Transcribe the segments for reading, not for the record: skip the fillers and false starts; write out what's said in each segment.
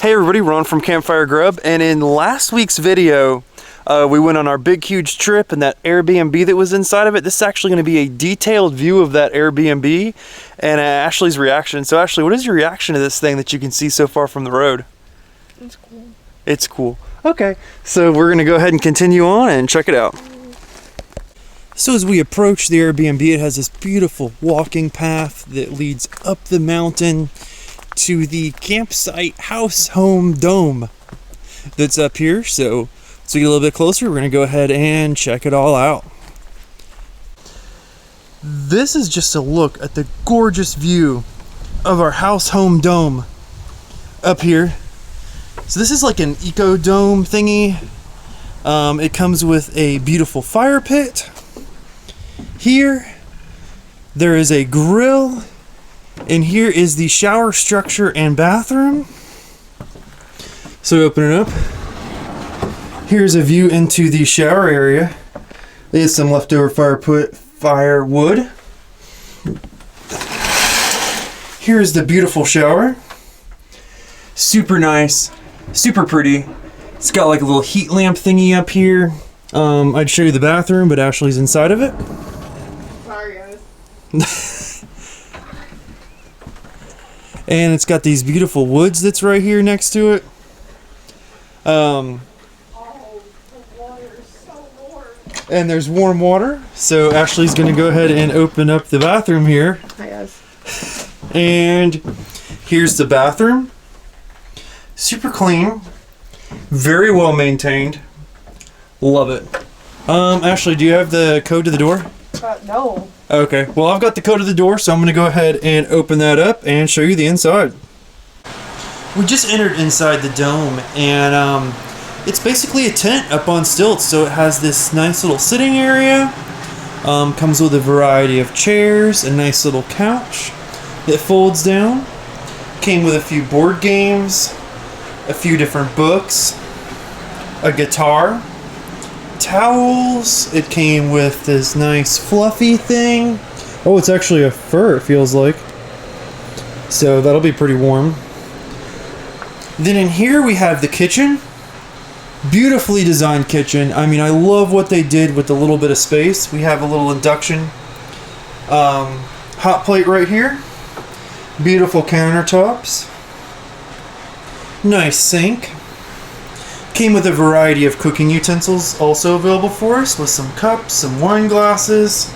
Hey everybody, Ron from CampFire Grub, and in last week's video we went on our big huge trip and that Airbnb that was inside of it. This is actually going to be a detailed view of that Airbnb and Ashley's reaction. So Ashley, what is your reaction to this thing that you can see so far from the road? It's cool. It's cool. Okay, so we're going to go ahead and continue on and check it out. So as we approach the Airbnb, it has this beautiful walking path that leads up the mountain to the campsite house home dome that's up here. So to get a little bit closer, we're going to go ahead and check it all out. This is just a look at the gorgeous view of our house home dome up here. So this is like an eco dome thingy. It comes with a beautiful fire pit. Here there is a grill, and here is the shower structure and bathroom. So open it up. Here's a view into the shower area. There's some leftover firewood. Here's the beautiful shower. Super nice, super pretty. It's got like a little heat lamp thingy up here. I'd show you the bathroom, but Ashley's inside of it. Sorry, guys. And it's got these beautiful woods that's right here next to it. Oh, the water is so warm. And there's warm water. So Ashley's gonna go ahead and open up the bathroom here. Hi, guys. And here's the bathroom. Super clean. Very well maintained. Love it. Ashley, do you have the code to the door? No. Okay, well I've got the code to the door, so I'm gonna go ahead and open that up and show you the inside. We just entered inside the dome, and it's basically a tent up on stilts. So it has this nice little sitting area. Comes with a variety of chairs, a nice little couch that folds down. Came with a few board games, a few different books, a guitar, towels. It came with this nice fluffy thing. Oh, it's actually a fur, it feels like. So that'll be pretty warm. Then in here we have the kitchen. Beautifully designed kitchen. I mean, I love what they did with the little bit of space. We have a little induction hot plate right here. Beautiful countertops. Nice sink. Came with a variety of cooking utensils also available for us, with some cups, some wine glasses.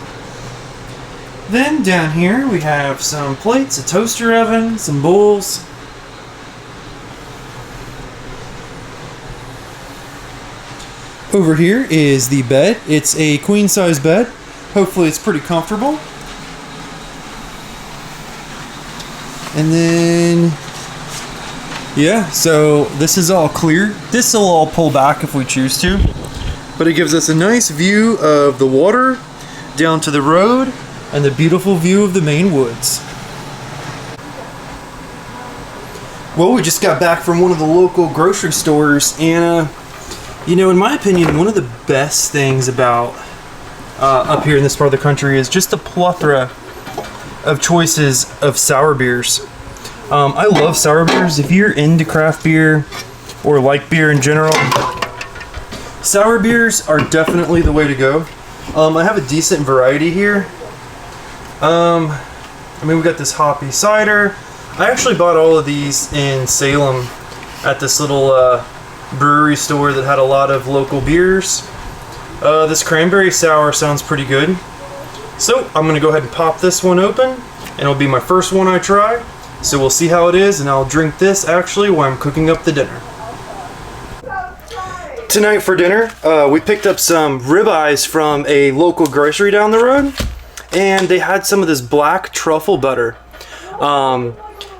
Then down here we have some plates, a toaster oven, some bowls. Over here is the bed. It's a queen size bed. Hopefully it's pretty comfortable. And then yeah, so this is all clear. This will all pull back if we choose to. But it gives us a nice view of the water down to the road and the beautiful view of the Maine woods. Well, we just got back from one of the local grocery stores, and you know, in my opinion, one of the best things about up here in this part of the country is just the plethora of choices of sour beers. I love sour beers. If you're into craft beer or like beer in general, sour beers are definitely the way to go. I have a decent variety here. I mean, we got this hoppy cider. I actually bought all of these in Salem at this little brewery store that had a lot of local beers. This cranberry sour sounds pretty good. So I'm gonna go ahead and pop this one open, and it'll be my first one I try. So we'll see how it is, and I'll drink this actually while I'm cooking up the dinner. Tonight for dinner, we picked up some ribeyes from a local grocery down the road, and they had some of this black truffle butter.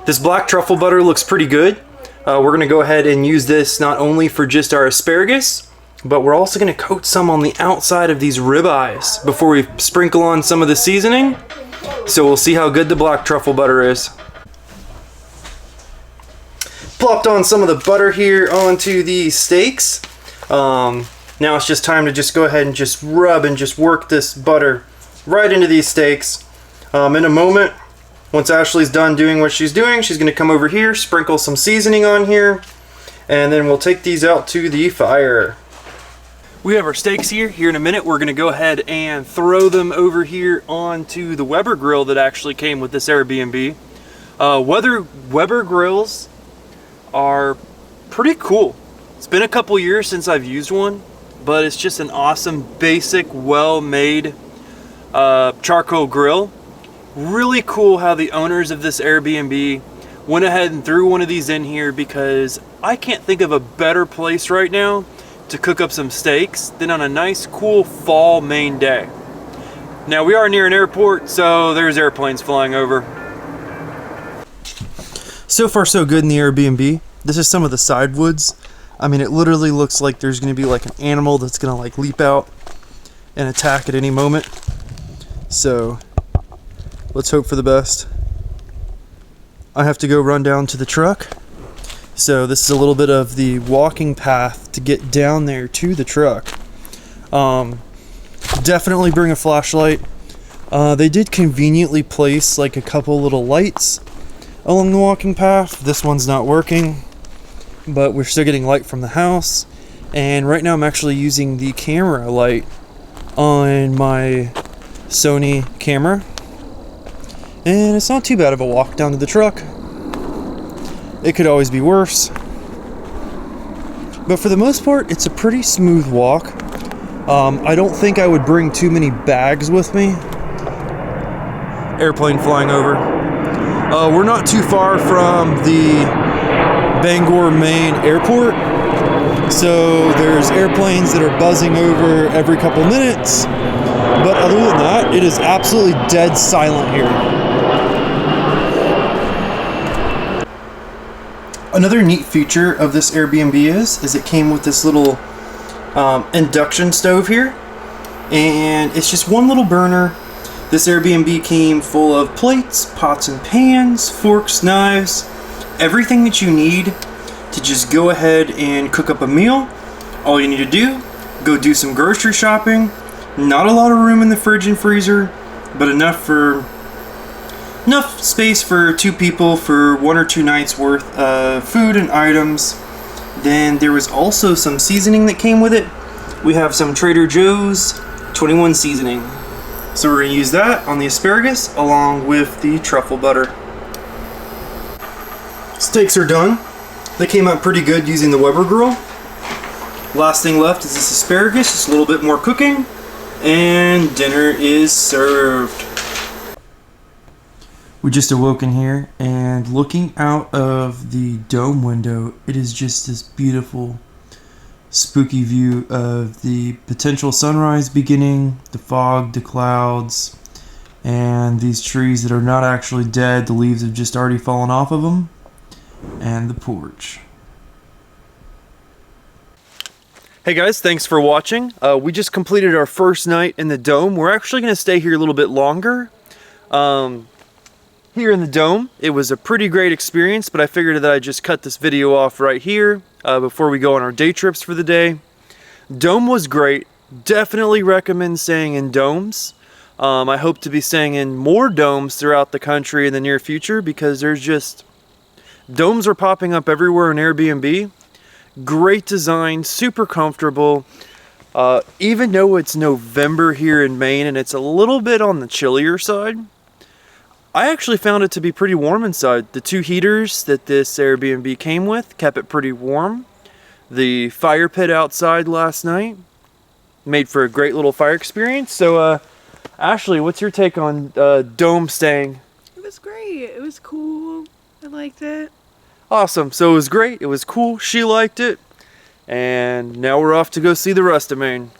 This black truffle butter looks pretty good. We're gonna go ahead and use this not only for just our asparagus, but we're also gonna coat some on the outside of these ribeyes before we sprinkle on some of the seasoning. So we'll see how good the black truffle butter is. Plopped on some of the butter here onto the steaks. Now it's just time to just go ahead and just rub and just work this butter right into these steaks. In a moment, once Ashley's done doing what she's doing, she's going to come over here, sprinkle some seasoning on here, and then we'll take these out to the fire. We have our steaks here. Here in a minute, we're gonna go ahead and throw them over here onto the Weber grill that actually came with this Airbnb. Weber grills are pretty cool. It's been a couple years since I've used one, but it's just an awesome, basic, well-made charcoal grill. Really cool how the owners of this Airbnb went ahead and threw one of these in here, because I can't think of a better place right now to cook up some steaks than on a nice, cool fall Maine day. Now, we are near an airport, so there's airplanes flying over. So far, so good in the Airbnb. This is some of the side woods. I mean, it literally looks like there's going to be like an animal that's going to like leap out and attack at any moment. So let's hope for the best. I have to go run down to the truck. So this is a little bit of the walking path to get down there to the truck. Definitely bring a flashlight. They did conveniently place like a couple little lights along the walking path. This one's not working, but we're still getting light from the house. And right now I'm actually using the camera light on my Sony camera, and it's not too bad of a walk down to the truck. It could always be worse, but for the most part it's a pretty smooth walk. I don't think I would bring too many bags with me. Airplane flying over. We're not too far from the Bangor, Maine airport, so there's airplanes that are buzzing over every couple minutes, but other than that, it is absolutely dead silent here. Another neat feature of this Airbnb is it came with this little induction stove here, and it's just one little burner. This Airbnb came full of plates, pots and pans, forks, knives, everything that you need to just go ahead and cook up a meal. All you need to do, go do some grocery shopping. Not a lot of room in the fridge and freezer, but enough space for 2 people for 1 or 2 nights worth of food and items. Then there was also some seasoning that came with it. We have some Trader Joe's 21 seasoning. So we're going to use that on the asparagus along with the truffle butter. Steaks are done. They came out pretty good using the Weber grill. Last thing left is this asparagus, just a little bit more cooking, and dinner is served. We just awoken here, and looking out of the dome window, it is just this beautiful, spooky view of the potential sunrise beginning, the fog, the clouds, and these trees that are not actually dead. The leaves have just already fallen off of them, and the porch. Hey guys, thanks for watching. We just completed our first night in the dome. We're actually going to stay here a little bit longer. Here in the dome, it was a pretty great experience, but I figured that I'd just cut this video off right here before we go on our day trips for the day. Dome was great. Definitely recommend staying in domes. I hope to be staying in more domes throughout the country in the near future, because there's just domes are popping up everywhere on Airbnb. Great design, super comfortable. Even though it's November here in Maine and it's a little bit on the chillier side, I actually found it to be pretty warm inside. The 2 heaters that this Airbnb came with kept it pretty warm. The fire pit outside last night made for a great little fire experience. So, Ashley, what's your take on dome staying? It was great. It was cool. I liked it. Awesome. So it was great. It was cool. She liked it. And now we're off to go see the rest of Maine.